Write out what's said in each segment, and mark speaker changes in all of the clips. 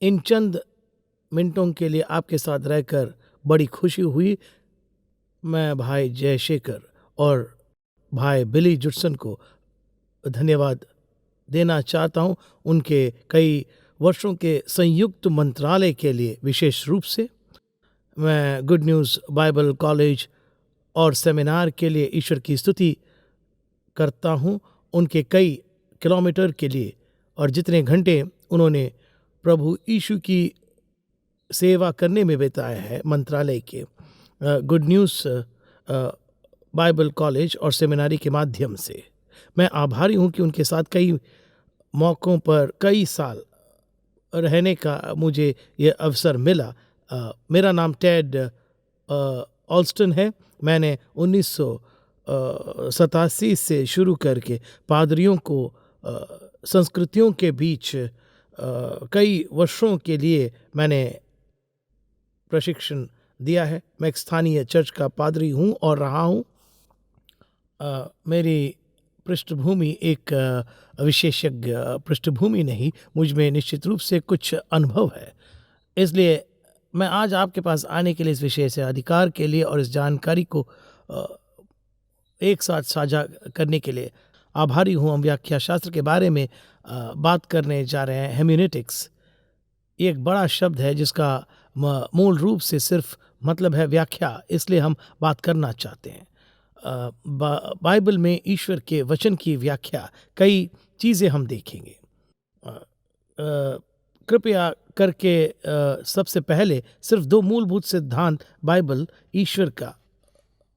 Speaker 1: इन चंद मिनटों के लिए आपके साथ रहकर बड़ी खुशी हुई। मैं भाई जयशेखर और भाई बिली जुडसन को धन्यवाद देना चाहता हूँ, उनके कई वर्षों के संयुक्त मंत्रालय के लिए। विशेष रूप से मैं गुड न्यूज़ बाइबल कॉलेज और सेमिनार के लिए ईश्वर की स्तुति करता हूँ, उनके कई किलोमीटर के लिए और जितने घंटे उन्होंने प्रभु यीशु की सेवा करने में बिताया है मंत्रालय के गुड न्यूज़ बाइबल कॉलेज और सेमिनारी के माध्यम से। मैं आभारी हूँ कि उनके साथ कई मौक़ों पर कई साल रहने का मुझे ये अवसर मिला। मेरा नाम टेड ऑल्स्टन है। मैंने 1987 से शुरू करके पादरियों को संस्कृतियों के बीच कई वर्षों के लिए मैंने प्रशिक्षण दिया है। मैं एक स्थानीय चर्च का पादरी हूँ और रहा हूँ। मेरी पृष्ठभूमि एक विशेषज्ञ पृष्ठभूमि नहीं, मुझ में निश्चित रूप से कुछ अनुभव है। इसलिए मैं आज आपके पास आने के लिए, इस विषय से अधिकार के लिए और इस जानकारी को एक साथ साझा करने के लिए आभारी हूँ। हम व्याख्या शास्त्र के बारे में बात करने जा रहे हैं। हेर्मेनेटिक्स ये एक बड़ा शब्द है जिसका मूल रूप से सिर्फ मतलब है व्याख्या, इसलिए हम बात करना चाहते हैं। बाइबल में ईश्वर के वचन की व्याख्या कई चीज़ें हम देखेंगे। कृपया करके सबसे पहले सिर्फ 2 मूलभूत सिद्धांत बाइबल ईश्वर का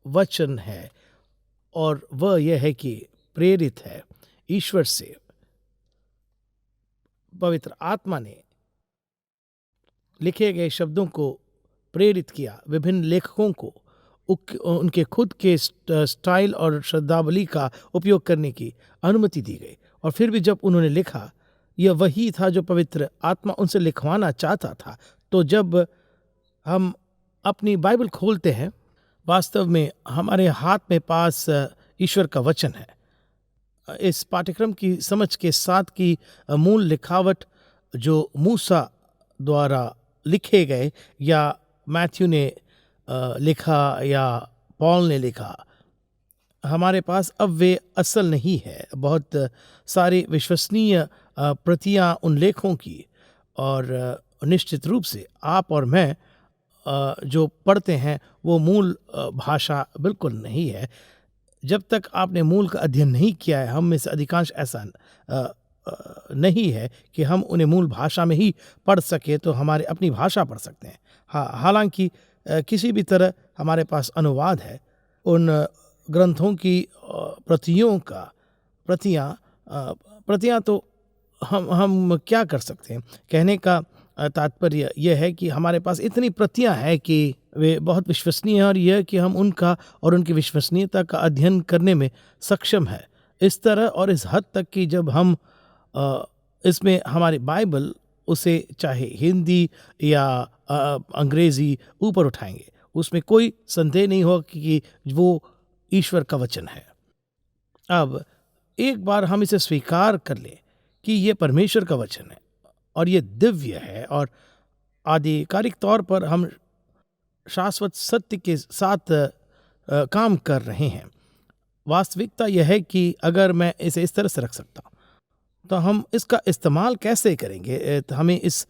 Speaker 1: वचन है, और वह यह है कि प्रेरित है ईश्वर से। पवित्र आत्मा ने लिखे गए शब्दों को प्रेरित किया। विभिन्न लेखकों को उनके खुद के स्टाइल और शब्दावली का उपयोग करने की अनुमति दी गई, और फिर भी जब उन्होंने लिखा, यह वही था जो पवित्र आत्मा उनसे लिखवाना चाहता था। तो जब हम अपनी बाइबल खोलते हैं, वास्तव में हमारे हाथ में पास ईश्वर का वचन है। इस पाठ्यक्रम की समझ के साथ की मूल लिखावट जो मूसा द्वारा लिखे गए या मैथ्यू ने लिखा या पॉल ने लिखा, हमारे पास अब वे असल नहीं है। बहुत सारी विश्वसनीय प्रतियां उन लेखों की, और निश्चित रूप से आप और मैं जो पढ़ते हैं वो मूल भाषा बिल्कुल नहीं है। जब तक आपने मूल का अध्ययन नहीं किया है, हम में से अधिकांश ऐसा नहीं है कि हम उन्हें मूल भाषा में ही पढ़ सके, तो हमारे अपनी भाषा पढ़ सकते हैं। हाँ, हालांकि किसी भी तरह हमारे पास अनुवाद है। उन ग्रंथों की प्रतियां तो हम क्या कर सकते हैं। कहने का तात्पर्य यह है कि हमारे पास इतनी प्रतियां हैं कि वे बहुत विश्वसनीय हैं, और यह कि हम उनका और उनकी विश्वसनीयता का अध्ययन करने में सक्षम है। इस तरह और इस हद तक कि जब हम इसमें हमारी बाइबल उसे चाहे हिंदी या अंग्रेज़ी ऊपर उठाएंगे, उसमें कोई संदेह नहीं हो कि वो ईश्वर का वचन है। अब एक बार हम इसे स्वीकार कर लें कि ये परमेश्वर का वचन है और ये दिव्य है, और आधिकारिक तौर पर हम शाश्वत सत्य के साथ काम कर रहे हैं। वास्तविकता यह है कि अगर मैं इसे इस तरह से रख सकता हूँ, तो हम इसका इस्तेमाल कैसे करेंगे। तो हमें इस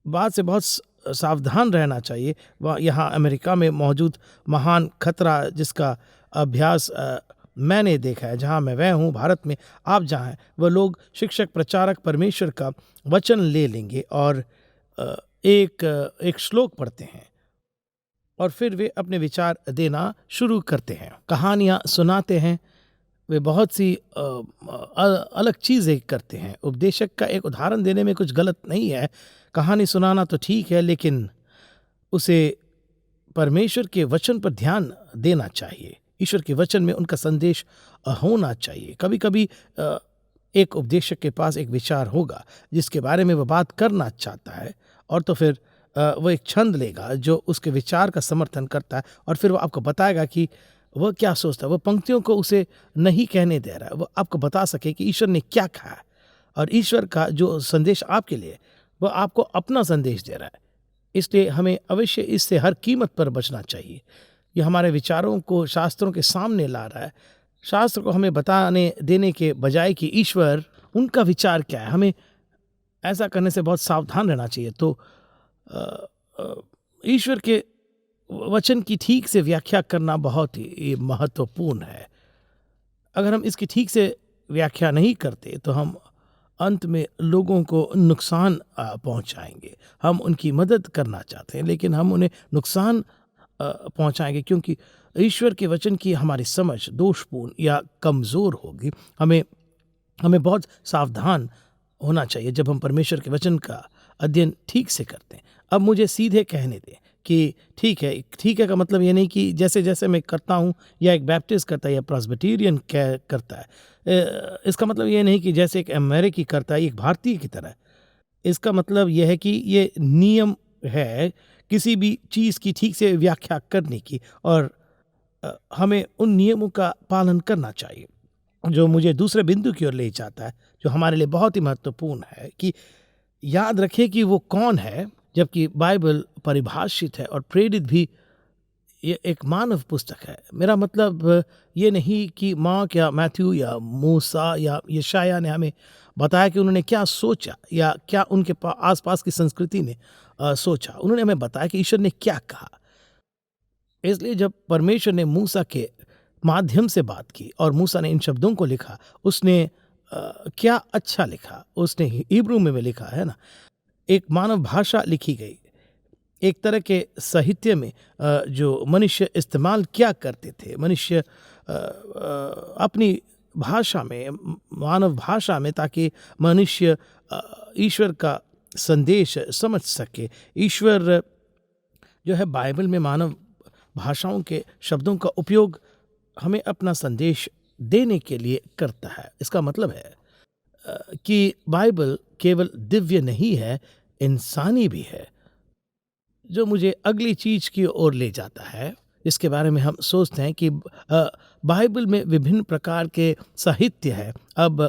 Speaker 1: बात से बहुत सावधान रहना चाहिए। यहाँ अमेरिका में मौजूद महान खतरा जिसका अभ्यास मैंने देखा है, जहाँ मैं वह हूँ, भारत में आप जहाँ हैं, वह लोग शिक्षक प्रचारक परमेश्वर का वचन ले लेंगे और एक श्लोक पढ़ते हैं, और फिर वे अपने विचार देना शुरू करते हैं, कहानियाँ सुनाते हैं, वे बहुत सी अलग चीज़ें करते हैं। उपदेशक का एक उदाहरण देने में कुछ गलत नहीं है। कहानी सुनाना तो ठीक है, लेकिन उसे परमेश्वर के वचन पर ध्यान देना चाहिए। ईश्वर के वचन में उनका संदेश होना चाहिए। कभी कभी एक उपदेशक के पास एक विचार होगा जिसके बारे में वह बात करना चाहता है, और तो फिर वह एक छंद लेगा जो उसके विचार का समर्थन करता है, और फिर वह आपको बताएगा कि वह क्या सोचता है। वह पंक्तियों को उसे नहीं कहने दे रहा है, वह आपको बता सके कि ईश्वर ने क्या कहा है, और ईश्वर का जो संदेश आपके लिए वह आपको अपना संदेश दे रहा है। इसलिए हमें अवश्य इससे हर कीमत पर बचना चाहिए। ये हमारे विचारों को शास्त्रों के सामने ला रहा है। शास्त्र को हमें बताने देने के बजाय कि ईश्वर उनका विचार क्या है, हमें ऐसा करने से बहुत सावधान रहना चाहिए। तो अ, अ, ईश्वर के वचन की ठीक से व्याख्या करना बहुत ही महत्वपूर्ण है। अगर हम इसकी ठीक से व्याख्या नहीं करते तो हम अंत में लोगों को नुकसान पहुंचाएंगे। हम उनकी मदद करना चाहते हैं लेकिन हम उन्हें नुकसान पहुंचाएंगे, क्योंकि ईश्वर के वचन की हमारी समझ दोषपूर्ण या कमज़ोर होगी। हमें हमें बहुत सावधान होना चाहिए जब हम परमेश्वर के वचन का अध्ययन ठीक से करते हैं। अब मुझे सीधे कहने दें कि ठीक है का मतलब ये नहीं कि जैसे जैसे मैं करता हूँ या एक बैप्टिस्ट करता है या प्रेस्बिटेरियन करता है, इसका मतलब ये नहीं कि जैसे एक अमेरिकी करता है एक भारतीय की तरह। इसका मतलब यह है कि ये नियम है किसी भी चीज़ की ठीक से व्याख्या करने की, और हमें उन नियमों का पालन करना चाहिए। जो मुझे दूसरे बिंदु की ओर ले जाता है, जो हमारे लिए बहुत ही महत्वपूर्ण है कि याद रखें कि वो कौन है। जबकि बाइबल परिभाषित है और प्रेरित भी, ये एक मानव पुस्तक है। मेरा मतलब ये नहीं कि मार्क या मैथ्यू या मूसा या यशाया ने हमें बताया कि उन्होंने क्या सोचा या क्या उनके आसपास की संस्कृति ने सोचा। उन्होंने हमें बताया कि ईश्वर ने क्या कहा। इसलिए जब परमेश्वर ने मूसा के माध्यम से बात की और मूसा ने इन शब्दों को लिखा, उसने क्या अच्छा लिखा, उसने हिब्रू में लिखा है ना, एक मानव भाषा लिखी गई, एक तरह के साहित्य में जो मनुष्य इस्तेमाल क्या करते थे, मनुष्य अपनी भाषा में, मानव भाषा में, ताकि मनुष्य ईश्वर का संदेश समझ सके। ईश्वर जो है बाइबल में मानव भाषाओं के शब्दों का उपयोग हमें अपना संदेश देने के लिए करता है। इसका मतलब है कि बाइबल केवल दिव्य नहीं है, इंसानी भी है। जो मुझे अगली चीज की ओर ले जाता है, इसके बारे में हम सोचते हैं कि बाइबल में विभिन्न प्रकार के साहित्य है। अब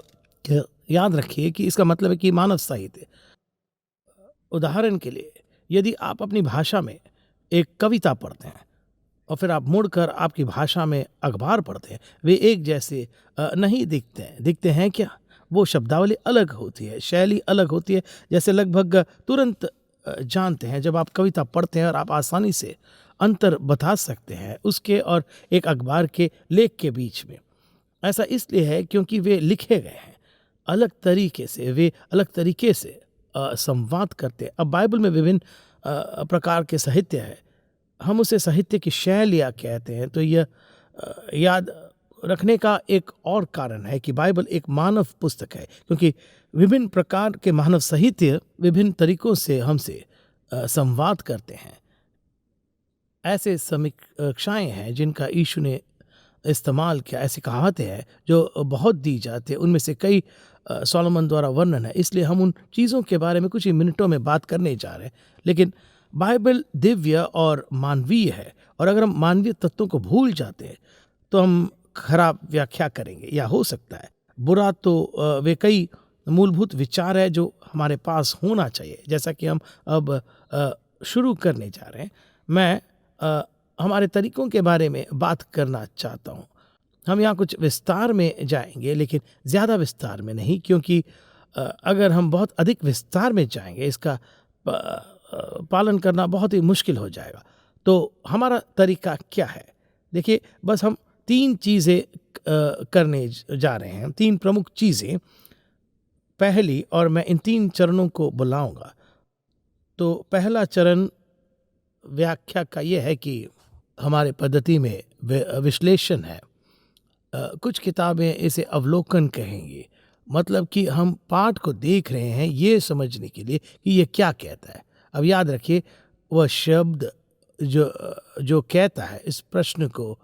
Speaker 1: याद रखिए कि इसका मतलब है कि मानव साहित्य। उदाहरण के लिए, यदि आप अपनी भाषा में एक कविता पढ़ते हैं और फिर आप मुड़कर आपकी भाषा में अखबार पढ़ते हैं, वे एक जैसे नहीं दिखते हैं क्या? वो शब्दावली अलग होती है, शैली अलग होती है। जैसे लगभग तुरंत जानते हैं जब आप कविता पढ़ते हैं, और आप आसानी से अंतर बता सकते हैं उसके और एक अखबार के लेख के बीच में। ऐसा इसलिए है क्योंकि वे लिखे गए हैं अलग तरीके से, वे अलग तरीके से संवाद करते हैं। अब बाइबल में विभिन्न प्रकार के साहित्य है, हम उसे साहित्य की शैलियाँ कहते हैं। तो यह याद रखने का एक और कारण है कि बाइबल एक मानव पुस्तक है, क्योंकि विभिन्न प्रकार के मानव साहित्य विभिन्न तरीकों से हमसे संवाद करते हैं। ऐसे समीक्षाएं हैं जिनका यीशु ने इस्तेमाल किया, ऐसी कहावतें हैं जो बहुत दी जाती है। उनमें से कई सोलोमन द्वारा वर्णन है। इसलिए हम उन चीज़ों के बारे में कुछ ही मिनटों में बात करने जा रहे हैं। लेकिन बाइबल दिव्य और मानवीय है, और अगर हम मानवीय तत्वों को भूल जाते हैं तो हम खराब व्याख्या करेंगे, या हो सकता है बुरा। तो वे कई मूलभूत विचार है जो हमारे पास होना चाहिए। जैसा कि हम अब शुरू करने जा रहे हैं, मैं हमारे तरीकों के बारे में बात करना चाहता हूँ। हम यहाँ कुछ विस्तार में जाएंगे, लेकिन ज़्यादा विस्तार में नहीं, क्योंकि अगर हम बहुत अधिक विस्तार में जाएंगे इसका पालन करना बहुत ही मुश्किल हो जाएगा। तो हमारा तरीका क्या है? देखिए, बस हम 3 चीज़ें करने जा रहे हैं, 3 प्रमुख चीज़ें। पहली, और मैं इन 3 चरणों को बुलाऊंगा। तो पहला चरण व्याख्या का ये है कि हमारे पद्धति में विश्लेषण है। कुछ किताबें इसे अवलोकन कहेंगी, मतलब कि हम पाठ को देख रहे हैं ये समझने के लिए कि ये क्या कहता है। अब याद रखिए, वह शब्द जो कहता है, इस प्रश्न को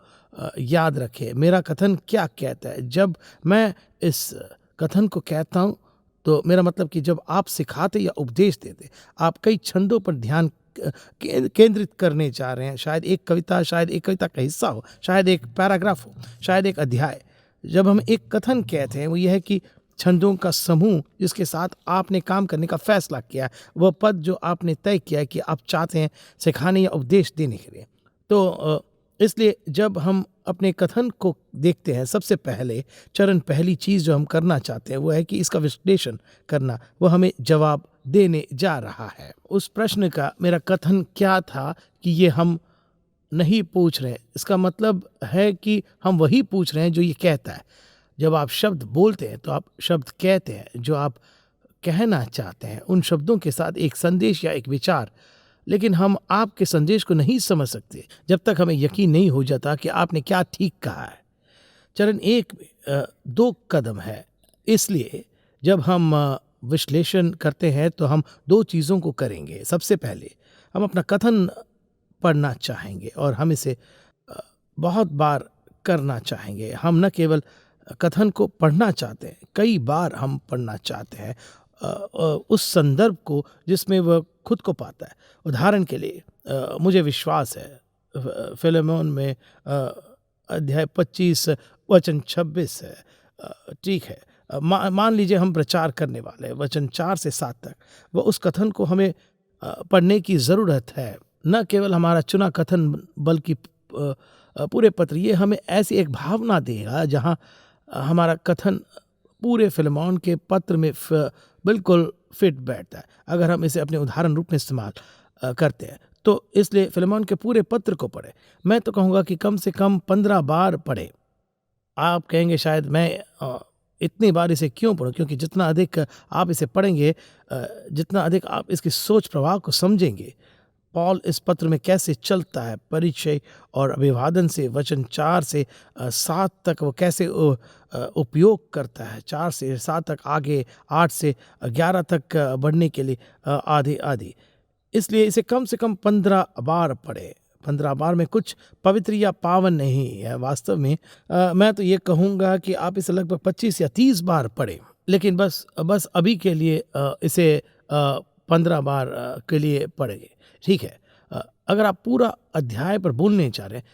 Speaker 1: याद रखें, मेरा कथन क्या कहता है। जब मैं इस कथन को कहता हूँ तो मेरा मतलब कि जब आप सिखाते या उपदेश देते, आप कई छंदों पर ध्यान केंद्रित करने जा रहे हैं। शायद एक कविता का हिस्सा हो, शायद एक पैराग्राफ हो, शायद एक अध्याय। जब हम एक कथन कहते हैं वो यह है कि छंदों का समूह जिसके साथ आपने काम करने का फैसला किया है, वह पद जो आपने तय किया है कि आप चाहते हैं सिखाने या उपदेश देने के लिए। तो इसलिए जब हम अपने कथन को देखते हैं, सबसे पहले पहली चीज़ जो हम करना चाहते हैं वो है कि इसका विश्लेषण करना, वो हमें जवाब देने जा रहा है। उस प्रश्न का मेरा कथन क्या था कि ये हम नहीं पूछ रहे, इसका मतलब है कि हम वही पूछ रहे हैं जो ये कहता है। जब आप शब्द बोलते हैं तो आप शब्द कहते हैं जो आप कहना चाहते हैं, उन शब्दों के साथ एक संदेश या एक विचार। लेकिन हम आपके संदेश को नहीं समझ सकते जब तक हमें यकीन नहीं हो जाता कि आपने क्या ठीक कहा है। चरण 1 में 2 कदम है, इसलिए जब हम विश्लेषण करते हैं तो हम 2 चीज़ों को करेंगे। सबसे पहले हम अपना कथन पढ़ना चाहेंगे और हम इसे बहुत बार करना चाहेंगे। हम न केवल कथन को पढ़ना चाहते हैं, कई बार हम पढ़ना चाहते हैं उस संदर्भ को जिसमें वह खुद को पाता है। उदाहरण के लिए मुझे विश्वास है फिलेमोन में अध्याय 25 वचन 26 है। ठीक है, मान लीजिए हम प्रचार करने वाले हैं, वचन 4 से 7 तक, वह उस कथन को हमें पढ़ने की ज़रूरत है। न केवल हमारा चुना कथन बल्कि पूरे पत्र, ये हमें ऐसी एक भावना देगा जहाँ हमारा कथन पूरे फिलेमोन के पत्र में बिल्कुल फिट बैठता है अगर हम इसे अपने उदाहरण रूप में इस्तेमाल करते हैं। तो इसलिए फिलेमोन के पूरे पत्र को पढ़ें। मैं तो कहूँगा कि कम से कम 15 बार पढ़ें। आप कहेंगे शायद मैं इतनी बार इसे क्यों पढ़ूं, क्योंकि जितना अधिक आप इसे पढ़ेंगे, जितना अधिक आप इसकी सोच प्रभाव को समझेंगे। पॉल इस पत्र में कैसे चलता है, परिचय और अभिवादन से वचन 4 से 7 तक वो कैसे उपयोग करता है, 4 से 7 तक, आगे 8 से 11 तक बढ़ने के लिए आदि आदि। इसलिए इसे कम से कम 15 बार पढ़े। 15 बार में कुछ पवित्र या पावन नहीं है वास्तव में। मैं तो ये कहूँगा कि आप इसे लगभग 25 या 30 बार पढ़ें, लेकिन बस अभी के लिए इसे 15 बार के लिए पढ़ेंगे। ठीक है, अगर आप पूरा अध्याय पर बोलने चाह रहे हैं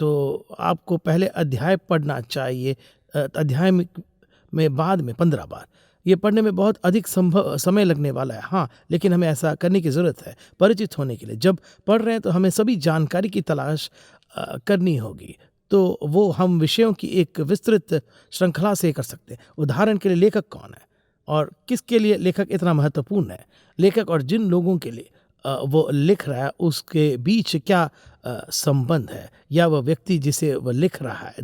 Speaker 1: तो आपको पहले अध्याय पढ़ना चाहिए। अध्याय में बाद में 15 बार ये पढ़ने में बहुत अधिक समय लगने वाला है। हाँ, लेकिन हमें ऐसा करने की ज़रूरत है परिचित होने के लिए। जब पढ़ रहे हैं तो हमें सभी जानकारी की तलाश करनी होगी, तो वो हम विषयों की एक विस्तृत श्रृंखला से कर सकते हैं। उदाहरण के लिए लेखक कौन है और किसके लिए लेखक इतना महत्वपूर्ण है। लेखक और जिन लोगों के लिए वो लिख रहा है उसके बीच क्या संबंध है, या वह व्यक्ति जिसे वह लिख रहा है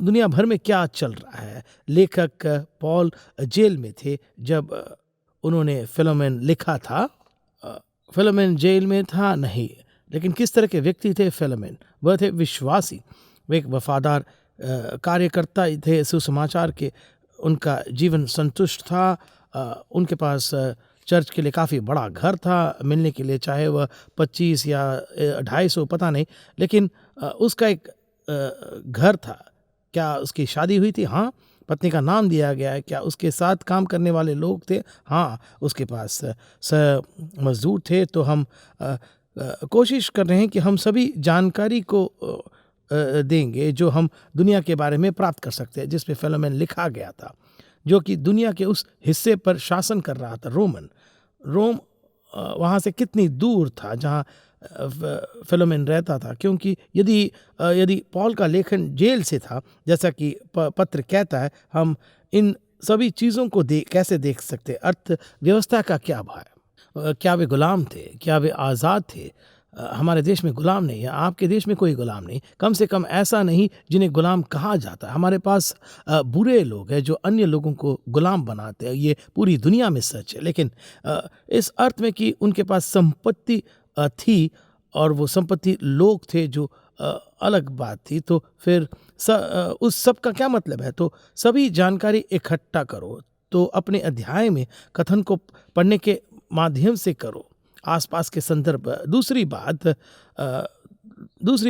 Speaker 1: दुनिया भर में क्या चल रहा है। लेखक पॉल जेल में थे जब उन्होंने फिलेमोन लिखा था। फिलेमोन जेल में था नहीं, लेकिन किस तरह के व्यक्ति थे फिलेमोन? वह थे विश्वासी, वे एक वफादार कार्यकर्ता थे सुसमाचार के। उनका जीवन संतुष्ट था। उनके पास चर्च के लिए काफ़ी बड़ा घर था मिलने के लिए, चाहे वह 25 या 250 पता नहीं, लेकिन उसका एक घर था। क्या उसकी शादी हुई थी? हाँ। पत्नी का नाम दिया गया है। क्या उसके साथ काम करने वाले लोग थे? हाँ। उसके पास मजदूर थे। तो हम कोशिश कर रहे हैं कि हम सभी जानकारी को देंगे जो हम दुनिया के बारे में प्राप्त कर सकते हैं, जिसमें फिलेमोन लिखा गया था, जो कि दुनिया के उस हिस्से पर शासन कर रहा था। रोम वहाँ से कितनी दूर था जहाँ फिलेमोन रहता था, क्योंकि यदि पॉल का लेखन जेल से था जैसा कि पत्र कहता है, हम इन सभी चीज़ों को कैसे देख सकते? अर्थव्यवस्था का क्या भाव? क्या वे गुलाम थे? क्या वे आज़ाद थे? हमारे देश में गुलाम नहीं है, आपके देश में कोई गुलाम नहीं, कम से कम ऐसा नहीं जिन्हें गुलाम कहा जाता है। हमारे पास बुरे लोग हैं जो अन्य लोगों को गुलाम बनाते हैं, ये पूरी दुनिया में सच है। लेकिन इस अर्थ में कि उनके पास संपत्ति थी और वो संपत्ति लोग थे जो अलग बात थी। तो फिर उस सब का क्या मतलब है? तो सभी जानकारी इकट्ठा करो, तो अपने अध्याय में कथन को पढ़ने के माध्यम से करो, आसपास के संदर्भ। दूसरी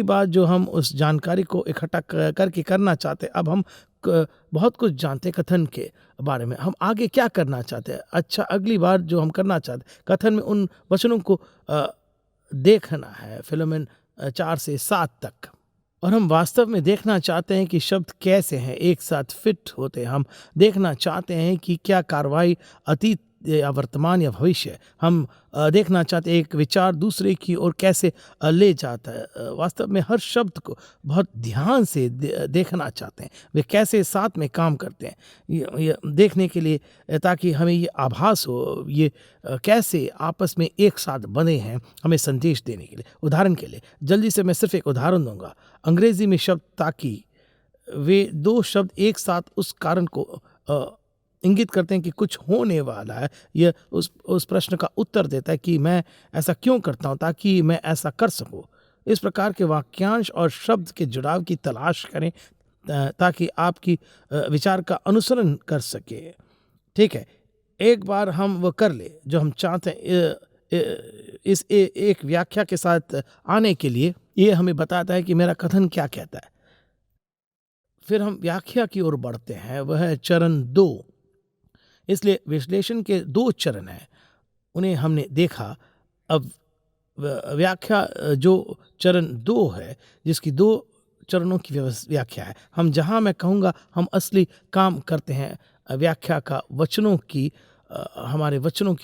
Speaker 1: बात जो हम उस जानकारी को इकट्ठा करके करना चाहते हैं, अब हम बहुत कुछ जानते हैं कथन के बारे में, हम आगे क्या करना चाहते हैं। अच्छा, अगली बार जो हम करना चाहते हैं, कथन में उन वचनों को देखना है, फिलेमोन 4 से 7 तक। और हम वास्तव में देखना चाहते हैं कि शब्द कैसे हैं, एक साथ फिट होते हैं। हम देखना चाहते हैं कि क्या कार्रवाई अतीत या वर्तमान या भविष्य है। हम देखना चाहते हैं एक विचार दूसरे की ओर कैसे ले जाता है। वास्तव में हर शब्द को बहुत ध्यान से देखना चाहते हैं, वे कैसे साथ में काम करते हैं, ये देखने के लिए, ताकि हमें ये आभास हो ये कैसे आपस में एक साथ बने हैं हमें संदेश देने के लिए। उदाहरण के लिए जल्दी से मैं सिर्फ एक उदाहरण दूंगा। अंग्रेजी में शब्द ताकि, वे दो शब्द एक साथ उस कारण को इंगित करते हैं कि कुछ होने वाला है। यह उस प्रश्न का उत्तर देता है कि मैं ऐसा क्यों करता हूँ, ताकि मैं ऐसा कर सकूँ। इस प्रकार के वाक्यांश और शब्द के जुड़ाव की तलाश करें ताकि आपकी विचार का अनुसरण कर सके। ठीक है, एक बार हम वो कर ले जो हम चाहते हैं। एक व्याख्या के साथ आने के लिए ये हमें बताता है कि मेरा कथन क्या कहता है। फिर हम व्याख्या की ओर बढ़ते हैं, वह है चरण 2। इसलिए विश्लेषण के 2 चरण हैं, उन्हें हमने देखा। अब व्याख्या जो चरण 2 है, जिसकी 2 चरणों की व्याख्या है, हम जहाँ मैं कहूँगा हम असली काम करते हैं व्याख्या का वचनों की, हमारे वचनों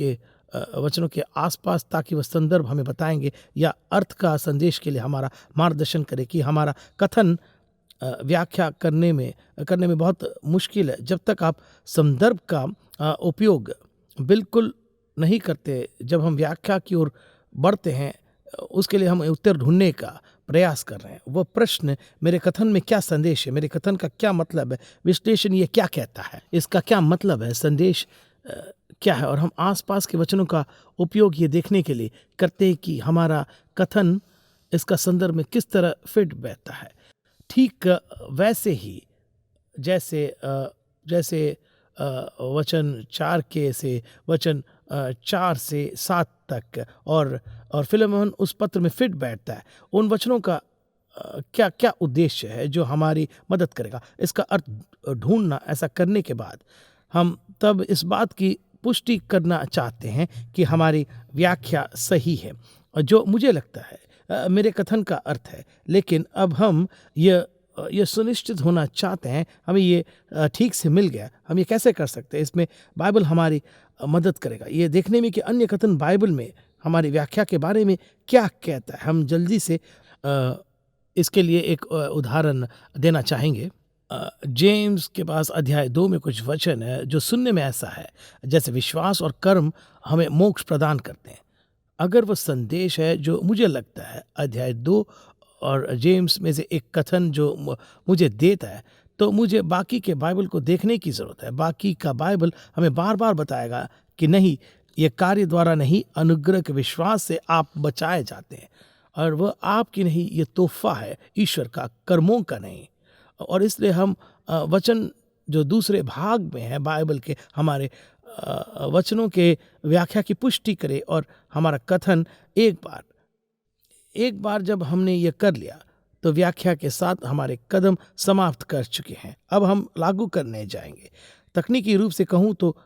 Speaker 1: के आसपास, ताकि वह संदर्भ हमें बताएंगे या अर्थ का संदेश के लिए हमारा मार्गदर्शन करे कि हमारा कथन व्याख्या करने में बहुत मुश्किल है। जब तक आप संदर्भ का उपयोग बिल्कुल नहीं करते, जब हम व्याख्या की ओर बढ़ते हैं, उसके लिए हम उत्तर ढूंढने का प्रयास कर रहे हैं। वो प्रश्न, मेरे कथन में क्या संदेश है, मेरे कथन का क्या मतलब है, विश्लेषण ये क्या कहता है, इसका क्या मतलब है, संदेश क्या है, और हम आसपास के वचनों का उपयोग ये देखने के लिए करते हैं कि हमारा कथन इसका संदर्भ में किस तरह फिट बैठता है। ठीक वैसे ही जैसे वचन 4 के से वचन 4 से 7 तक और फिलेमोन उस पत्र में फिट बैठता है। उन वचनों का क्या क्या उद्देश्य है जो हमारी मदद करेगा, इसका अर्थ ढूंढना। ऐसा करने के बाद हम तब इस बात की पुष्टि करना चाहते हैं कि हमारी व्याख्या सही है, जो मुझे लगता है मेरे कथन का अर्थ है। लेकिन अब हम ये सुनिश्चित होना चाहते हैं हमें ये ठीक से मिल गया। हम ये कैसे कर सकते हैं? इसमें बाइबल हमारी मदद करेगा ये देखने में कि अन्य कथन बाइबल में हमारी व्याख्या के बारे में क्या कहता है। हम जल्दी से इसके लिए एक उदाहरण देना चाहेंगे। जेम्स के पास अध्याय 2 में कुछ वचन है जो सुनने में ऐसा है जैसे विश्वास और कर्म हमें मोक्ष प्रदान करते हैं। अगर वो संदेश है जो मुझे लगता है अध्याय 2 और जेम्स में से एक कथन जो मुझे देता है, तो मुझे बाकी के बाइबल को देखने की ज़रूरत है। बाकी का बाइबल हमें बार बार बताएगा कि नहीं, ये कार्य द्वारा नहीं, अनुग्रह के विश्वास से आप बचाए जाते हैं, और वह आपकी नहीं, ये तोहफा है ईश्वर का, कर्मों का नहीं। और इसलिए हम वचन जो दूसरे भाग में है बाइबल के, हमारे वचनों के व्याख्या की पुष्टि करे, और हमारा कथन एक बार जब हमने ये कर लिया तो व्याख्या के साथ हमारे कदम समाप्त कर चुके हैं। अब हम लागू करने जाएंगे। तकनीकी रूप से कहूँ तो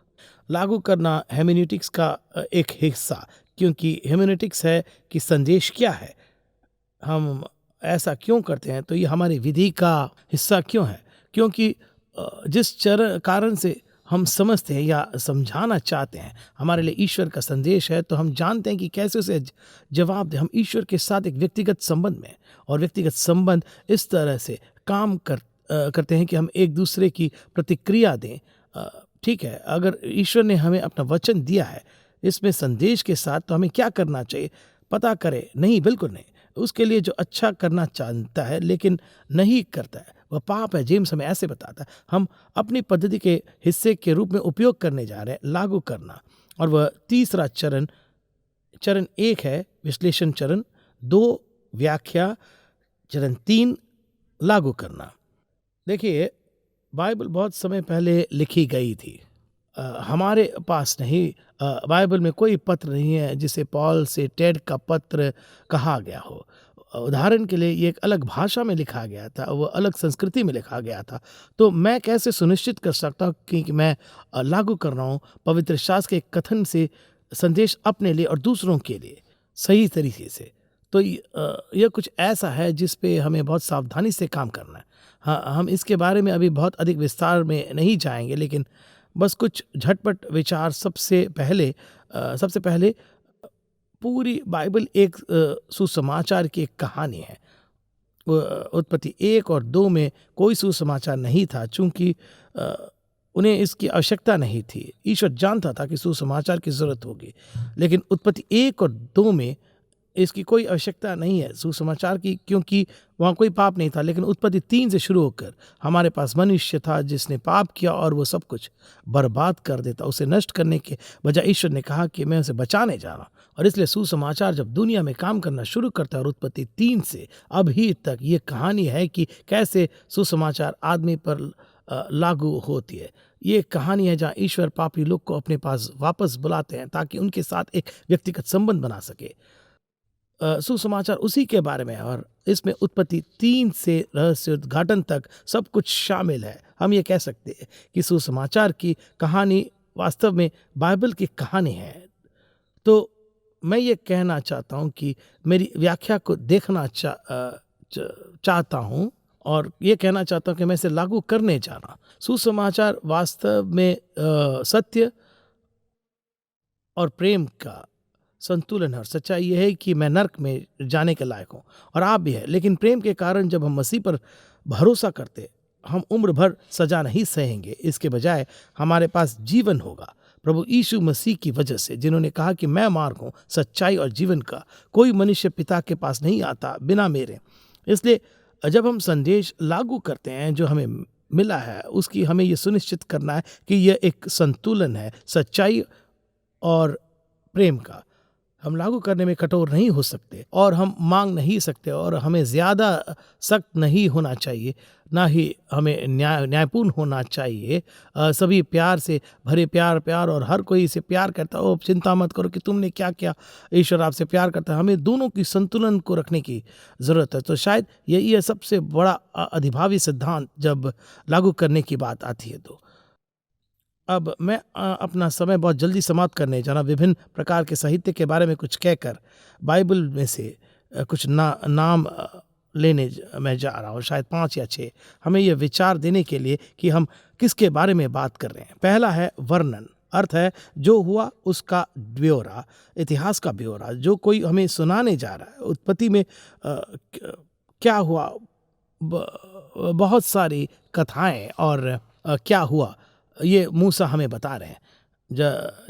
Speaker 1: लागू करना हेमेन्यूटिक्स का एक हिस्सा, क्योंकि हेमेन्यूटिक्स है कि संदेश क्या है, हम ऐसा क्यों करते हैं, तो ये हमारी विधि का हिस्सा क्यों है, क्योंकि जिस कारण से हम समझते हैं या समझाना चाहते हैं हमारे लिए ईश्वर का संदेश है, तो हम जानते हैं कि कैसे उसे जवाब दें। हम ईश्वर के साथ एक व्यक्तिगत संबंध में, और व्यक्तिगत संबंध इस तरह से काम करते हैं कि हम एक दूसरे की प्रतिक्रिया दें। ठीक है, अगर ईश्वर ने हमें अपना वचन दिया है इसमें संदेश के साथ, तो हमें क्या करना चाहिए? पता करें? नहीं, बिल्कुल नहीं। उसके लिए जो अच्छा करना चाहता है लेकिन नहीं करता है, वह पाप है। जेम्स हमें ऐसे बताता है। हम अपनी पद्धति के हिस्से के रूप में उपयोग करने जा रहे हैं लागू करना। और वह तीसरा चरण 1 है विश्लेषण, चरण 2 व्याख्या, चरण 3 लागू करना। देखिए, बाइबल बहुत समय पहले लिखी गई थी, हमारे पास नहीं। बाइबल में कोई पत्र नहीं है जिसे पॉल से टेड का पत्र कहा गया हो। उदाहरण के लिए ये एक अलग भाषा में लिखा गया था, वो अलग संस्कृति में लिखा गया था। तो मैं कैसे सुनिश्चित कर सकता हूँ कि मैं लागू कर रहा हूँ पवित्र शास्त्र के कथन से संदेश अपने लिए और दूसरों के लिए सही तरीके से? तो यह कुछ ऐसा है जिस पे हमें बहुत सावधानी से काम करना है। हाँ, हम इसके बारे में अभी बहुत अधिक विस्तार में नहीं जाएंगे, लेकिन बस कुछ झटपट विचार। सबसे पहले पूरी बाइबल एक सुसमाचार की एक कहानी है। उत्पत्ति 1 और 2 में कोई सुसमाचार नहीं था, चूंकि उन्हें इसकी आवश्यकता नहीं थी। ईश्वर जानता था कि सुसमाचार की जरूरत होगी, लेकिन उत्पत्ति 1 और 2 में इसकी कोई आवश्यकता नहीं है सुसमाचार की, क्योंकि वहाँ कोई पाप नहीं था। लेकिन उत्पत्ति 3 से शुरू होकर हमारे पास मनुष्य था जिसने पाप किया और वो सब कुछ बर्बाद कर देता। उसे नष्ट करने के बजाय ईश्वर ने कहा कि मैं उसे बचाने जा रहा हूँ, और इसलिए सुसमाचार जब दुनिया में काम करना शुरू करता है, और उत्पत्ति 3 से अभी तक ये कहानी है कि कैसे सुसमाचार आदमी पर लागू होती है। ये कहानी है जहाँ ईश्वर पापी लोग को अपने पास वापस बुलाते हैं ताकि उनके साथ एक व्यक्तिगत संबंध बना सके। सुसमाचार उसी के बारे में है, और इसमें उत्पत्ति 3 से रहस्य उद्घाटन तक सब कुछ शामिल है। हम ये कह सकते हैं कि सुसमाचार की कहानी वास्तव में बाइबल की कहानी है। तो मैं ये कहना चाहता हूँ कि मेरी व्याख्या को देखना चाहता हूँ, और ये कहना चाहता हूँ कि मैं इसे लागू करने जा रहा हूँ। सुसमाचार वास्तव में सत्य और प्रेम का संतुलन है, और सच्चाई यह है कि मैं नर्क में जाने के लायक हूँ और आप भी है। लेकिन प्रेम के कारण जब हम मसीह पर भरोसा करते, हम उम्र भर सजा नहीं सहेंगे। इसके बजाय हमारे पास जीवन होगा प्रभु यीशु मसीह की वजह से, जिन्होंने कहा कि मैं मार्ग हूँ, सच्चाई और जीवन का। कोई मनुष्य पिता के पास नहीं आता बिना मेरे। इसलिए जब हम संदेश लागू करते हैं जो हमें मिला है, उसकी हमें यह सुनिश्चित करना है कि यह एक संतुलन है सच्चाई और प्रेम का। हम लागू करने में कठोर नहीं हो सकते, और हम मांग नहीं सकते, और हमें ज़्यादा सख्त नहीं होना चाहिए, ना ही हमें न्यायपूर्ण होना चाहिए। सभी प्यार से भरे, प्यार और हर कोई इसे प्यार करता है। ओ चिंता मत करो कि तुमने क्या किया, ईश्वर आपसे प्यार करता है। हमें दोनों की संतुलन को रखने की ज़रूरत है। तो शायद यही है सबसे बड़ा अधिभावी सिद्धांत जब लागू करने की बात आती है। तो अब मैं अपना समय बहुत जल्दी समाप्त करने जा रहा। विभिन्न प्रकार के साहित्य के बारे में कुछ कहकर बाइबल में से कुछ नाम लेने मैं जा रहा हूँ, शायद 5 या 6, हमें यह विचार देने के लिए कि हम किसके बारे में बात कर रहे हैं। पहला है वर्णन, अर्थ है जो हुआ उसका ब्यौरा, इतिहास का ब्यौरा, जो कोई हमें सुनाने जा रहा है। उत्पत्ति में क्या हुआ, बहुत सारी कथाएं और क्या हुआ ये मूसा हमें बता रहे हैं।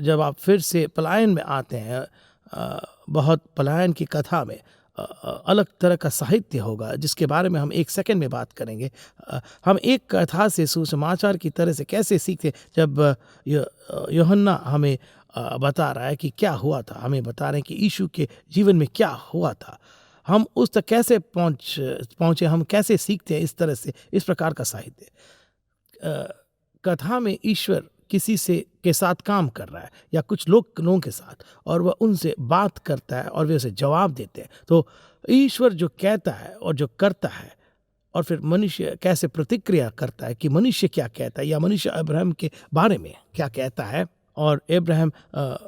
Speaker 1: जब आप फिर से पलायन में आते हैं, बहुत पलायन की कथा में अलग तरह का साहित्य होगा जिसके बारे में हम 1 सेकंड में बात करेंगे। हम एक कथा से सुसमाचार की तरह से कैसे सीखते, जब यूहन्ना हमें बता रहा है कि क्या हुआ था, हमें बता रहे हैं कि यीशु के जीवन में क्या हुआ था, हम उस तक कैसे पहुँचे, हम कैसे सीखते हैं इस तरह से, इस प्रकार का साहित्य। कथा में ईश्वर किसी से के साथ काम कर रहा है या कुछ लोगों के साथ, और वह उनसे बात करता है और वे उसे जवाब देते हैं। तो ईश्वर जो कहता है और जो करता है, और फिर मनुष्य कैसे प्रतिक्रिया करता है कि मनुष्य क्या कहता है, या मनुष्य अब्राहम के बारे में क्या कहता है, और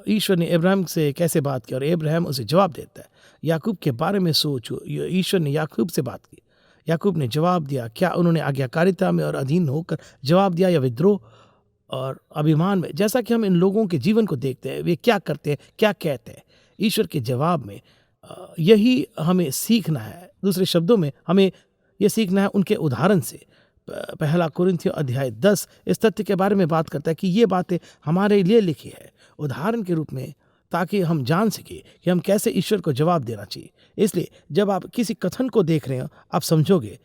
Speaker 1: ईश्वर ने अब्राहम से कैसे बात की और अब्राहम उसे जवाब देता है। याकूब के बारे में सोचो, ईश्वर ने याकूब से बात की, याकूब ने जवाब दिया। क्या उन्होंने आज्ञाकारिता में और अधीन होकर जवाब दिया, या विद्रोह और अभिमान में? जैसा कि हम इन लोगों के जीवन को देखते हैं, वे क्या करते हैं, क्या कहते हैं, ईश्वर के जवाब में यही हमें सीखना है। दूसरे शब्दों में हमें यह सीखना है उनके उदाहरण से। पहला कुरिन्थियों अध्याय 10 इस तथ्य के बारे में बात करता है कि ये बातें हमारे लिए लिखी है उदाहरण के रूप में, ताकि हम जान सके कि हम कैसे ईश्वर को जवाब देना चाहिए। इसलिए जब आप किसी कथन को देख रहे हो, आप समझोगे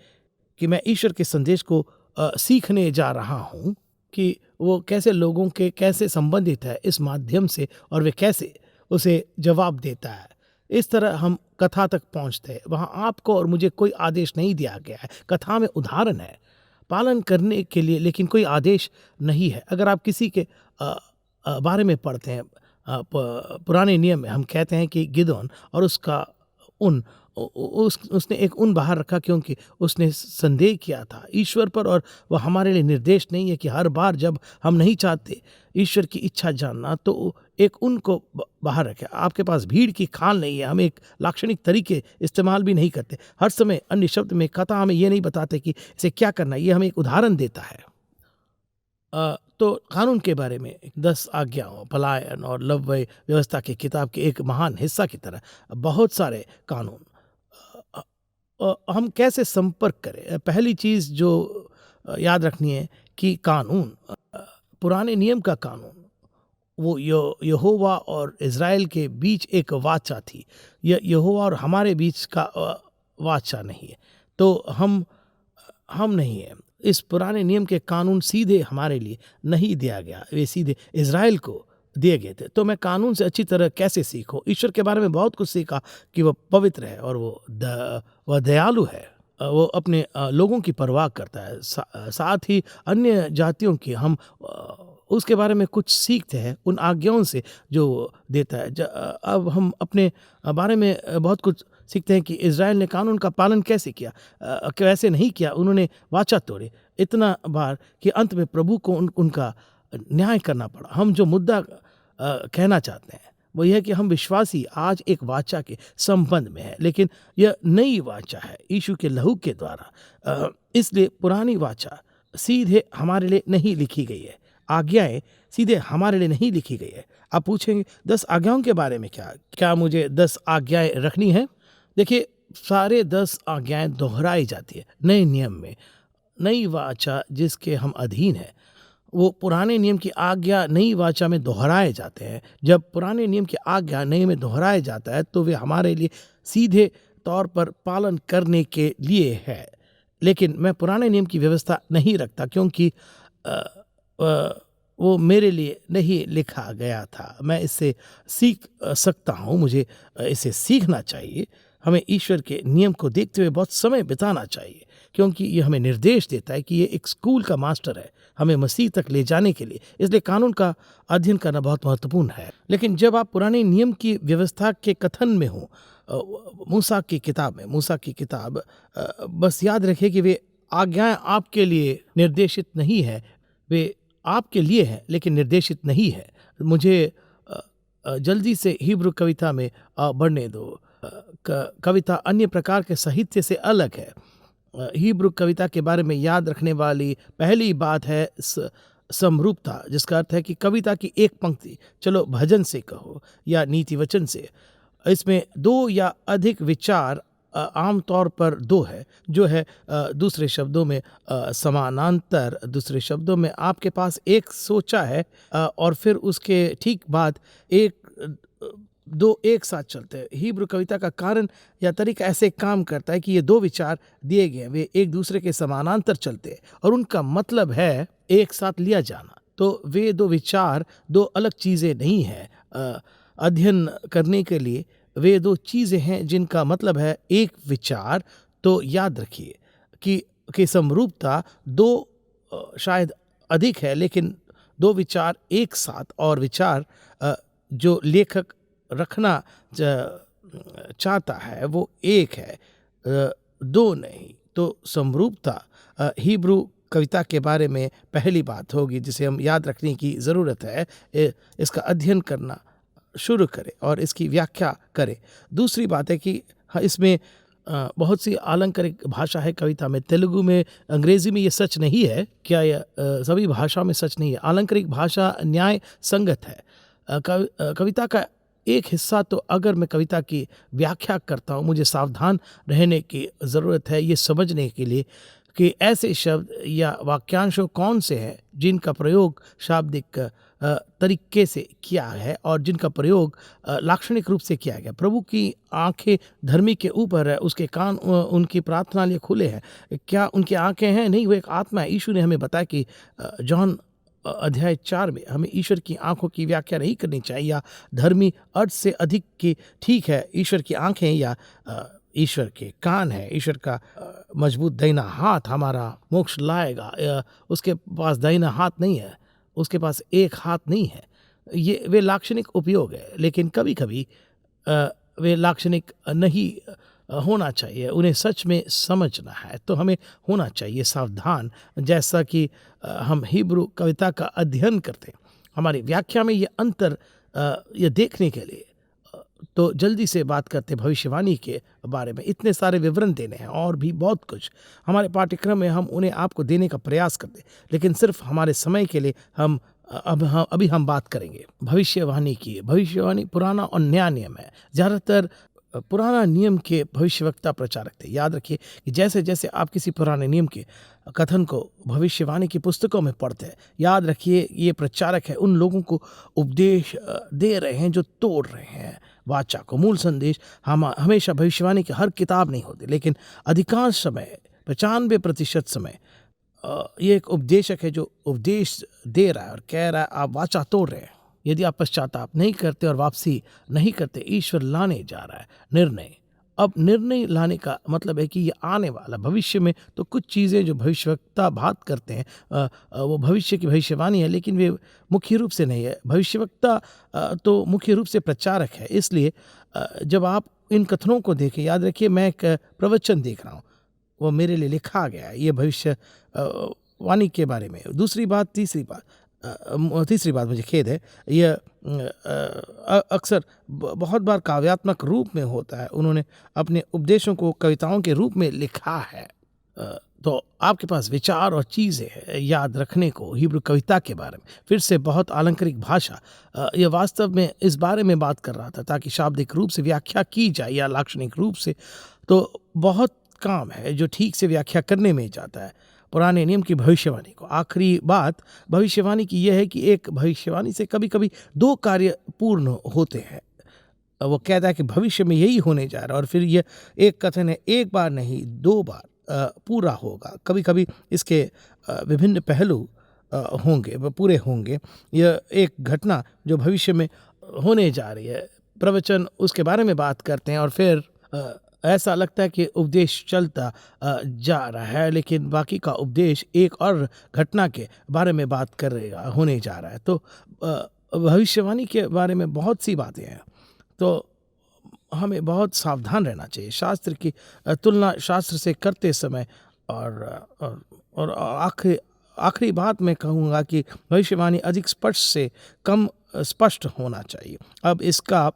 Speaker 1: कि मैं ईश्वर के संदेश को सीखने जा रहा हूँ कि वो कैसे लोगों के कैसे संबंधित है इस माध्यम से, और वे कैसे उसे जवाब देता है। इस तरह हम कथा तक पहुँचते हैं। वहाँ आपको और मुझे कोई आदेश नहीं दिया गया है। कथा में उदाहरण है पालन करने के लिए, लेकिन कोई आदेश नहीं है। अगर आप किसी के बारे में पढ़ते हैं, पुराने नियम में हम कहते हैं कि गिदोन और उसका उसने एक उन बाहर रखा क्योंकि उसने संदेह किया था ईश्वर पर, और वह हमारे लिए निर्देश नहीं है कि हर बार जब हम नहीं चाहते ईश्वर की इच्छा जानना तो एक उनको बाहर रखे। आपके पास भीड़ की खाल नहीं है, हम एक लाक्षणिक तरीके इस्तेमाल भी नहीं करते। हर समय अन्य शब्द में कथा हमें ये नहीं बताते कि इसे क्या करना है, ये हमें एक उदाहरण देता है। तो कानून के बारे में 10 आज्ञाओं, पलायन और लव्य व्यवस्था की किताब के एक महान हिस्सा की तरह बहुत सारे कानून, हम कैसे संपर्क करें। पहली चीज़ जो याद रखनी है कि कानून, पुराने नियम का कानून वो यहोवा और इज़राइल के बीच एक वाचा थी। यह यहोवा और हमारे बीच का वाचा नहीं है। तो हम नहीं हैं। इस पुराने नियम के कानून सीधे हमारे लिए नहीं दिया गया, वे सीधे इज़राइल को दिए गए थे। तो मैं कानून से अच्छी तरह कैसे सीखूं। ईश्वर के बारे में बहुत कुछ सीखा कि वह पवित्र है और वह दयालु है, वो अपने लोगों की परवाह करता है। साथ ही अन्य जातियों की हम उसके बारे में कुछ सीखते हैं उन आज्ञाओं से जो देता है। अब हम अपने बारे में बहुत कुछ सीखते हैं कि इज़राइल ने कानून का पालन कैसे किया, कैसे नहीं किया। उन्होंने वाचा तोड़े इतना बार कि अंत में प्रभु को उनका न्याय करना पड़ा। हम जो मुद्दा कहना चाहते हैं वो यह है कि हम विश्वासी आज एक वाचा के संबंध में है, लेकिन यह नई वाचा है यीशु के लहू के द्वारा। इसलिए पुरानी वाचा सीधे हमारे लिए नहीं लिखी गई है, आज्ञाएं सीधे हमारे लिए नहीं लिखी गई है। आप पूछेंगे 10 आज्ञाओं के बारे में क्या मुझे 10 आज्ञाएं रखनी है? देखिए, सारे 10 आज्ञाएं दोहराई जाती है नए नियम में। नई वाचा जिसके हम अधीन हैं वो पुराने नियम की आज्ञा नई वाचा में दोहराए जाते हैं। जब पुराने नियम की आज्ञा नए में दोहराया जाता है तो वे हमारे लिए सीधे तौर पर पालन करने के लिए है। लेकिन मैं पुराने नियम की व्यवस्था नहीं रखता क्योंकि वो मेरे लिए नहीं लिखा गया था। मैं इससे सीख सकता हूँ, मुझे इसे सीखना चाहिए। हमें ईश्वर के नियम को देखते हुए बहुत समय बिताना चाहिए क्योंकि ये हमें निर्देश देता है कि ये एक स्कूल का मास्टर है हमें मसीह तक ले जाने के लिए। इसलिए कानून का अध्ययन करना बहुत महत्वपूर्ण है। लेकिन जब आप पुराने नियम की व्यवस्था के कथन में हो, मूसा की किताब, बस याद रखिए कि वे आज्ञाएं आपके लिए निर्देशित नहीं है, वे आपके लिए है लेकिन निर्देशित नहीं है। मुझे जल्दी से हिब्रू कविता में बढ़ने दो। कविता अन्य प्रकार के साहित्य से अलग है। हिब्रू कविता के बारे में याद रखने वाली पहली बात है समरूपता, जिसका अर्थ है कि कविता की एक पंक्ति, चलो भजन से कहो या नीति वचन से, इसमें 2 या अधिक विचार, आमतौर पर 2 है, जो है दूसरे शब्दों में समानांतर। दूसरे शब्दों में आपके पास एक सोचा है और फिर उसके ठीक बाद दो एक साथ चलते हैं। हिब्रू कविता का कारण या तरीका ऐसे काम करता है कि ये 2 विचार दिए गए, वे एक दूसरे के समानांतर चलते हैं और उनका मतलब है एक साथ लिया जाना। तो वे 2 विचार 2 अलग चीज़ें नहीं हैं। अध्ययन करने के लिए वे 2 चीज़ें हैं जिनका मतलब है एक विचार। तो याद रखिए कि समरूपता 2 शायद अधिक है लेकिन 2 विचार एक साथ, और विचार जो लेखक रखना चाहता है वो एक है, 2 नहीं। तो समरूपता हिब्रू कविता के बारे में पहली बात होगी जिसे हम याद रखने की ज़रूरत है। इसका अध्ययन करना शुरू करें और इसकी व्याख्या करें। दूसरी बात है कि इसमें बहुत सी अलंकारिक भाषा है कविता में। तेलुगु में, अंग्रेज़ी में ये सच नहीं है। क्या यह सभी भाषा में सच नहीं है? अलंकारिक भाषा न्याय संगत है। कविता का एक हिस्सा, तो अगर मैं कविता की व्याख्या करता हूँ मुझे सावधान रहने की ज़रूरत है ये समझने के लिए कि ऐसे शब्द या वाक्यांशों कौन से हैं जिनका प्रयोग शाब्दिक तरीके से किया है और जिनका प्रयोग लाक्षणिक रूप से किया गया। प्रभु की आंखें धर्मी के ऊपर है, उसके कान उनकी प्रार्थना लिए खुले हैं। क्या उनकी आंखें हैं? नहीं, वो एक आत्मा है। यीशु ने हमें बताया कि जॉन अध्याय 4 में हमें ईश्वर की आंखों की व्याख्या नहीं करनी चाहिए या धर्मी अर्थ से अधिक की। ठीक है, ईश्वर की आंखें या ईश्वर के कान है, ईश्वर का मजबूत दाहिना हाथ हमारा मोक्ष लाएगा। उसके पास दाहिना हाथ नहीं है, उसके पास एक हाथ नहीं है। ये वे लाक्षणिक उपयोग है, लेकिन कभी कभी वे लाक्षणिक नहीं होना चाहिए, उन्हें सच में समझना है, तो हमें होना चाहिए सावधान। जैसा कि हम हिब्रू कविता का अध्ययन करते हैं, हमारी व्याख्या में ये अंतर ये देखने के लिए तो जल्दी से बात करते भविष्यवाणी के बारे में। इतने सारे विवरण देने हैं और भी बहुत कुछ हमारे पाठ्यक्रम में हम उन्हें आपको देने का प्रयास करते हैं, लेकिन सिर्फ हमारे समय के लिए हम अभी हम बात करेंगे भविष्यवाणी की। भविष्यवाणी पुराना और नया नियम है। ज़्यादातर पुराना नियम के भविष्यवक्ता प्रचारक थे। याद रखिए कि जैसे जैसे आप किसी पुराने नियम के कथन को भविष्यवाणी की पुस्तकों में पढ़ते हैं, याद रखिए ये प्रचारक है उन लोगों को उपदेश दे रहे हैं जो तोड़ रहे हैं वाचा को। मूल संदेश हम हमेशा भविष्यवाणी की हर किताब नहीं होती, लेकिन अधिकांश समय 95% समय ये एक उपदेशक है जो उपदेश दे रहा है और कह रहा है आप वाचा तोड़ रहे हैं। यदि आप पश्चाताप नहीं करते और वापसी नहीं करते, ईश्वर लाने जा रहा है निर्णय। अब निर्णय लाने का मतलब है कि ये आने वाला भविष्य में तो कुछ चीज़ें जो भविष्यवक्ता बात करते हैं वो भविष्य की भविष्यवाणी है, लेकिन वे मुख्य रूप से नहीं है। भविष्यवक्ता तो मुख्य रूप से प्रचारक है। इसलिए जब आप इन कथनों को देखें, याद रखिए मैं एक प्रवचन देख रहा हूँ, वो मेरे लिए लिखा गया है, ये भविष्य वाणी के बारे में। तीसरी बात मुझे खेद है, यह अक्सर बहुत बार काव्यात्मक रूप में होता है। उन्होंने अपने उपदेशों को कविताओं के रूप में लिखा है। तो आपके पास विचार और चीज़ें हैं याद रखने को हिब्रू कविता के बारे में। फिर से बहुत आलंकारिक भाषा, यह वास्तव में इस बारे में बात कर रहा था ताकि शाब्दिक रूप से व्याख्या की जाए या लाक्षणिक रूप से, तो बहुत काम है जो ठीक से व्याख्या करने में जाता है पुराने नियम की भविष्यवाणी को। आखिरी बात भविष्यवाणी की यह है कि एक भविष्यवाणी से कभी कभी दो कार्य पूर्ण होते हैं। वो कहता है कि भविष्य में यही होने जा रहा है, और फिर यह एक कथन है एक बार नहीं 2 बार पूरा होगा। कभी कभी इसके विभिन्न पहलू होंगे, वह पूरे होंगे। यह एक घटना जो भविष्य में होने जा रही है, प्रवचन उसके बारे में बात करते हैं और फिर ऐसा लगता है कि उपदेश चलता जा रहा है, लेकिन बाकी का उपदेश एक और घटना के बारे में बात कर रहा होने जा रहा है। तो भविष्यवाणी के बारे में बहुत सी बातें हैं, तो हमें बहुत सावधान रहना चाहिए शास्त्र की तुलना शास्त्र से करते समय। और आखिरी बात मैं कहूँगा कि भविष्यवाणी अधिक स्पष्ट से कम स्पष्ट होना चाहिए। अब इसका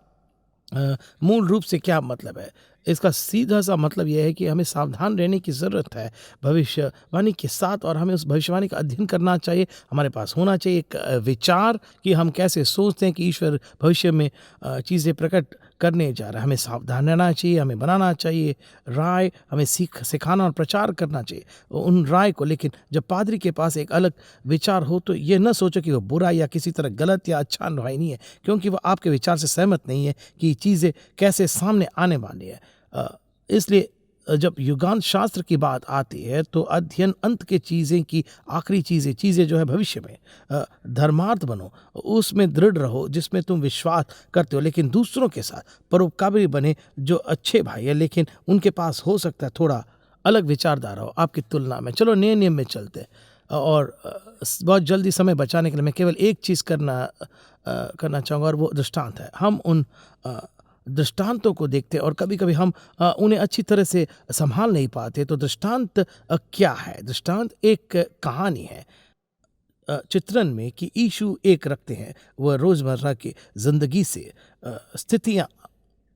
Speaker 1: मूल रूप से क्या मतलब है? इसका सीधा सा मतलब यह है कि हमें सावधान रहने की ज़रूरत है भविष्यवाणी के साथ, और हमें उस भविष्यवाणी का अध्ययन करना चाहिए। हमारे पास होना चाहिए एक विचार कि हम कैसे सोचते हैं कि ईश्वर भविष्य में चीज़ें प्रकट करने जा रहा है। हमें सावधान रहना चाहिए, हमें बनाना चाहिए राय, हमें सिखाना और प्रचार करना चाहिए उन राय को। लेकिन जब पादरी के पास एक अलग विचार हो तो ये न सोचो कि वो बुरा या किसी तरह गलत या अच्छा राय नहीं है, क्योंकि वो आपके विचार से सहमत नहीं है कि चीज़ें कैसे सामने आने वाली है। इसलिए जब युगांत शास्त्र की बात आती है तो अध्ययन अंत के चीज़ें की आखिरी चीज़ें जो है भविष्य में धर्मार्थ बनो, उसमें दृढ़ रहो जिसमें तुम विश्वास करते हो, लेकिन दूसरों के साथ परोपकारी बने जो अच्छे भाई है, लेकिन उनके पास हो सकता है थोड़ा अलग विचारधारा हो आपकी तुलना में। चलो नए नियम में चलते हैं, और बहुत जल्दी समय बचाने के लिए मैं केवल एक चीज़ करना चाहूँगा, और वो दृष्टांत है। हम उन दृष्टांतों को देखते हैं और कभी कभी हम उन्हें अच्छी तरह से संभाल नहीं पाते। तो दृष्टांत क्या है? दृष्टांत एक कहानी है चित्रण में कि यीशु एक रखते हैं, वह रोज़मर्रा की ज़िंदगी से स्थितियाँ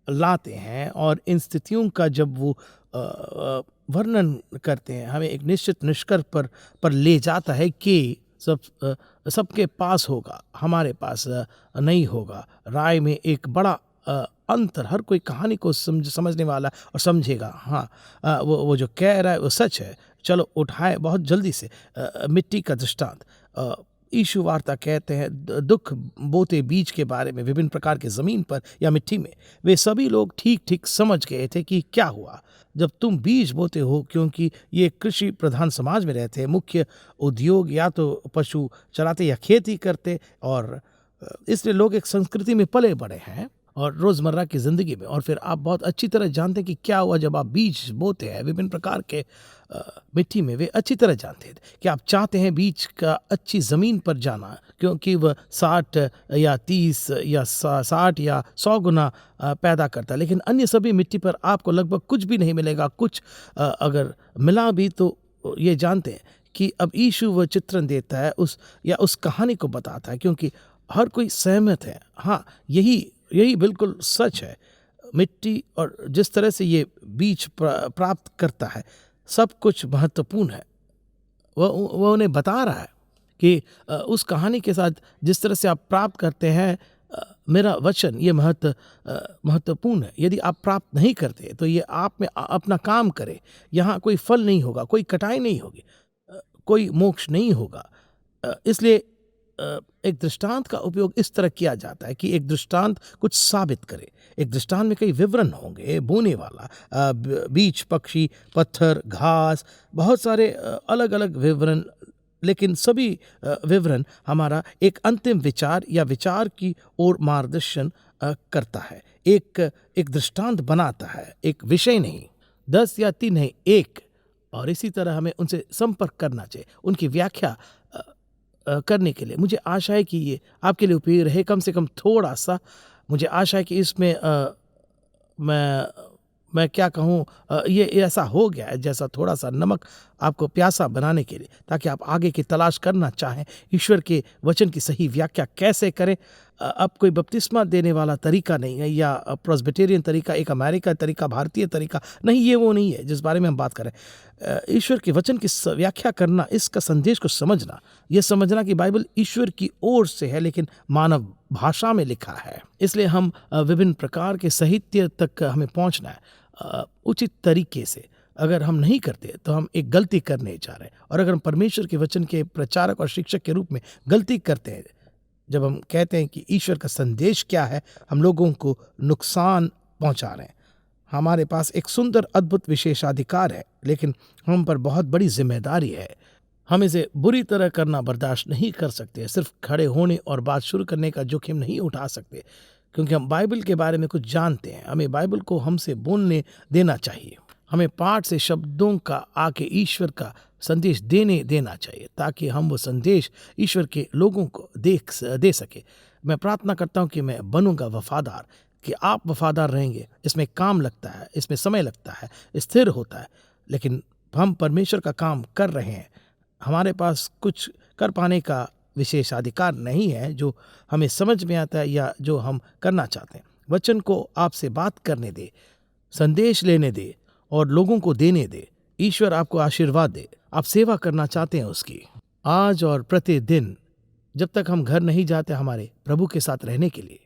Speaker 1: लाते हैं, और इन स्थितियों का जब वो वर्णन करते हैं हमें एक निश्चित निष्कर्ष पर ले जाता है कि सबके पास होगा, हमारे पास नहीं होगा। राय में एक बड़ा अंतर, हर कोई कहानी को समझने वाला और समझेगा हाँ वो जो कह रहा है वो सच है। चलो उठाए बहुत जल्दी से मिट्टी का दृष्टांत। यीशु वार्ता कहते हैं दुख बोते बीज के बारे में विभिन्न प्रकार के ज़मीन पर या मिट्टी में। वे सभी लोग ठीक ठीक समझ गए थे कि क्या हुआ जब तुम बीज बोते हो, क्योंकि ये कृषि प्रधान समाज में रहते हैं। मुख्य उद्योग या तो पशु चलाते या खेती करते, और इसलिए लोग एक संस्कृति में पले बड़े हैं और रोज़मर्रा की ज़िंदगी में। और फिर आप बहुत अच्छी तरह जानते हैं कि क्या हुआ जब आप बीज बोते हैं विभिन्न प्रकार के मिट्टी में। वे अच्छी तरह जानते हैं कि आप चाहते हैं बीज का अच्छी ज़मीन पर जाना, क्योंकि वह 60 या 30 या 60 या 100 गुना पैदा करता है। लेकिन अन्य सभी मिट्टी पर आपको लगभग कुछ भी नहीं मिलेगा। कुछ अगर मिला भी तो ये जानते हैं कि अब यीशु वह चित्रण देता है उस कहानी को बताता है, क्योंकि हर कोई सहमत है। हाँ, यही बिल्कुल सच है। मिट्टी और जिस तरह से ये बीज प्राप्त करता है, सब कुछ महत्वपूर्ण है। वह उन्हें बता रहा है कि उस कहानी के साथ जिस तरह से आप प्राप्त करते हैं मेरा वचन, ये महत्वपूर्ण है। यदि आप प्राप्त नहीं करते तो ये आप में अपना काम करे, यहाँ कोई फल नहीं होगा, कोई कटाई नहीं होगी, कोई मोक्ष नहीं होगा। इसलिए एक दृष्टांत का उपयोग इस तरह किया जाता है कि एक दृष्टांत कुछ साबित करे। एक दृष्टांत में कई विवरण होंगे, बोने वाला, बीज, पक्षी, पत्थर, घास, बहुत सारे अलग अलग विवरण, लेकिन सभी विवरण हमारा एक अंतिम विचार या विचार की ओर मार्गदर्शन करता है। एक दृष्टांत बनाता है, एक विषय नहीं, 10 या 3 नहीं, एक। और इसी तरह हमें उनसे संपर्क करना चाहिए, उनकी व्याख्या करने के लिए। मुझे आशा है कि ये आपके लिए उपयोगी रहे, कम से कम थोड़ा सा। मुझे आशा है कि इसमें मैं क्या कहूँ, ये ऐसा हो गया है जैसा थोड़ा सा नमक आपको प्यासा बनाने के लिए, ताकि आप आगे की तलाश करना चाहें ईश्वर के वचन की सही व्याख्या कैसे करें। अब कोई बपतिस्मा देने वाला तरीका नहीं है, या प्रेस्बिटेरियन तरीका, एक अमेरिका तरीका, भारतीय तरीका नहीं, ये वो नहीं है जिस बारे में हम बात करें। ईश्वर के वचन की व्याख्या करना, इसका संदेश को समझना, ये समझना कि बाइबल ईश्वर की ओर से है लेकिन मानव भाषा में लिखा है। इसलिए हम विभिन्न प्रकार के साहित्य तक हमें पहुंचना है उचित तरीके से। अगर हम नहीं करते तो हम एक गलती करने जा रहे हैं। और अगर हम परमेश्वर के वचन के प्रचारक और शिक्षक के रूप में गलती करते हैं, जब हम कहते हैं कि ईश्वर का संदेश क्या है, हम लोगों को नुकसान पहुंचा रहे हैं। हमारे पास एक सुंदर अद्भुत विशेषाधिकार है, लेकिन हम पर बहुत बड़ी जिम्मेदारी है। हम इसे बुरी तरह करना बर्दाश्त नहीं कर सकते। सिर्फ खड़े होने और बात शुरू करने का जोखिम नहीं उठा सकते, क्योंकि हम बाइबल के बारे में कुछ जानते हैं। हमें बाइबल को हमसे बोलने देना चाहिए। हमें पाठ से शब्दों का आके ईश्वर का संदेश देना चाहिए, ताकि हम वो संदेश ईश्वर के लोगों को दे सके। मैं प्रार्थना करता हूँ कि मैं बनूंगा वफादार, कि आप वफादार रहेंगे। इसमें काम लगता है, इसमें समय लगता है, स्थिर होता है, लेकिन हम परमेश्वर का काम कर रहे हैं। हमारे पास कुछ कर पाने का विशेषाधिकार नहीं है जो हमें समझ में आता है या जो हम करना चाहते हैं। वचन को आपसे बात करने दे, संदेश लेने दे और लोगों को देने दे। ईश्वर आपको आशीर्वाद दे। आप सेवा करना चाहते हैं उसकी, आज और प्रतिदिन, जब तक हम घर नहीं जाते हमारे प्रभु के साथ रहने के लिए।